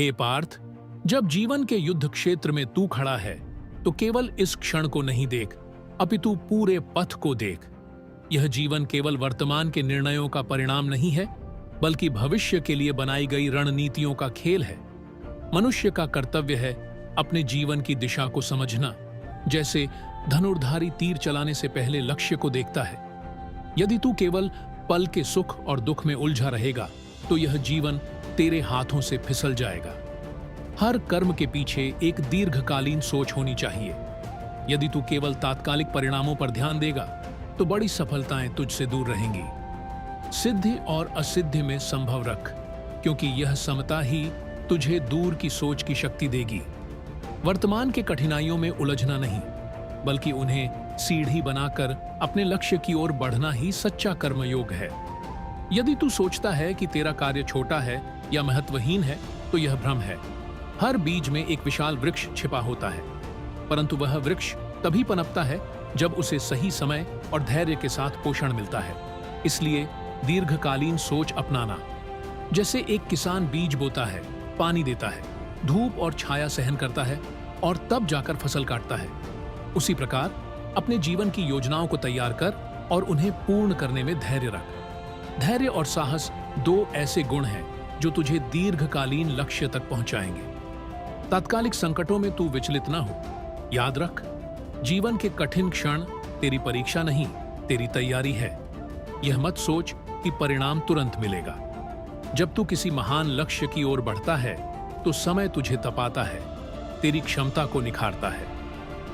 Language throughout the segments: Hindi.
हे पार्थ, जब जीवन के युद्ध क्षेत्र में तू खड़ा है तो केवल इस क्षण को नहीं देख, अपितु पूरे पथ को देख। यह जीवन केवल वर्तमान के निर्णयों का परिणाम नहीं है, बल्कि भविष्य के लिए बनाई गई रणनीतियों का खेल है। मनुष्य का कर्तव्य है अपने जीवन की दिशा को समझना, जैसे धनुर्धारी तीर चलाने से पहले लक्ष्य को देखता है। यदि तू केवल पल के सुख और दुख में उलझा रहेगा तो यह जीवन तेरे हाथों से फिसल जाएगा। हर कर्म के पीछे एक दीर्घकालीन सोच होनी चाहिए। यदि तू केवल तात्कालिक परिणामों पर ध्यान देगा तो बड़ी सफलताएं तुझसे दूर रहेंगी। सिद्धि और असिद्धि में संभव रख, क्योंकि यह समता ही तुझे दूर की सोच की शक्ति देगी। वर्तमान के कठिनाइयों में उलझना नहीं, बल्कि उन्हें सीढ़ी बनाकर अपने लक्ष्य की ओर बढ़ना ही सच्चा कर्मयोग है। यदि तू सोचता है कि तेरा कार्य छोटा है या महत्वहीन है तो यह भ्रम है। हर बीज में एक विशाल वृक्ष छिपा होता है, परंतु वह वृक्ष तभी पनपता है जब उसे सही समय और धैर्य के साथ पोषण मिलता है। इसलिए दीर्घकालीन सोच अपनाना। जैसे एक किसान बीज बोता है, पानी देता है, धूप और छाया सहन करता है और तब जाकर फसल काटता है, उसी प्रकार अपने जीवन की योजनाओं को तैयार कर और उन्हें पूर्ण करने में धैर्य रख। धैर्य और साहस दो ऐसे गुण हैं जो तुझे दीर्घकालीन लक्ष्य तक पहुंचाएंगे। तात्कालिक संकटों में तू विचलित न हो। याद रख, जीवन के कठिन क्षण तेरी परीक्षा नहीं, तेरी तैयारी है। यह मत सोच कि परिणाम तुरंत मिलेगा। जब तू किसी महान लक्ष्य की ओर बढ़ता है तो समय तुझे तपाता है, तेरी क्षमता को निखारता है।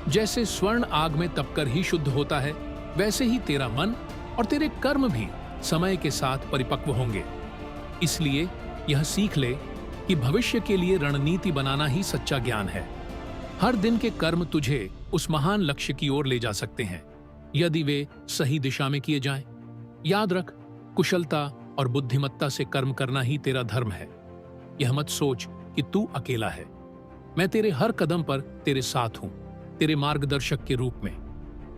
जैसे स्वर्ण आग में तपकर ही शुद्ध होता है, वैसे ही तेरा मन और तेरे कर्म भी समय के साथ परिपक्व होंगे। इसलिए यह सीख ले कि भविष्य के लिए रणनीति बनाना ही सच्चा ज्ञान है। हर दिन के कर्म तुझे उस महान लक्ष्य की ओर ले जा सकते हैं, यदि वे सही दिशा में किए जाएं। याद रख, कुशलता और बुद्धिमत्ता से कर्म करना ही तेरा धर्म है। यह मत सोच कि तू अकेला है। मैं तेरे हर कदम पर तेरे साथ हूं, तेरे मार्गदर्शक के रूप में।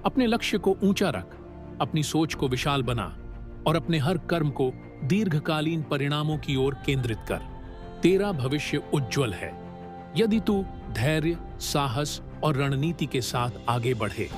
अपने लक्ष्य को ऊंचा रख, अपनी सोच को विशाल बना और अपने हर कर्म को दीर्घकालीन परिणामों की ओर केंद्रित कर। तेरा भविष्य उज्जवल है, यदि तू धैर्य, साहस और रणनीति के साथ आगे बढ़े।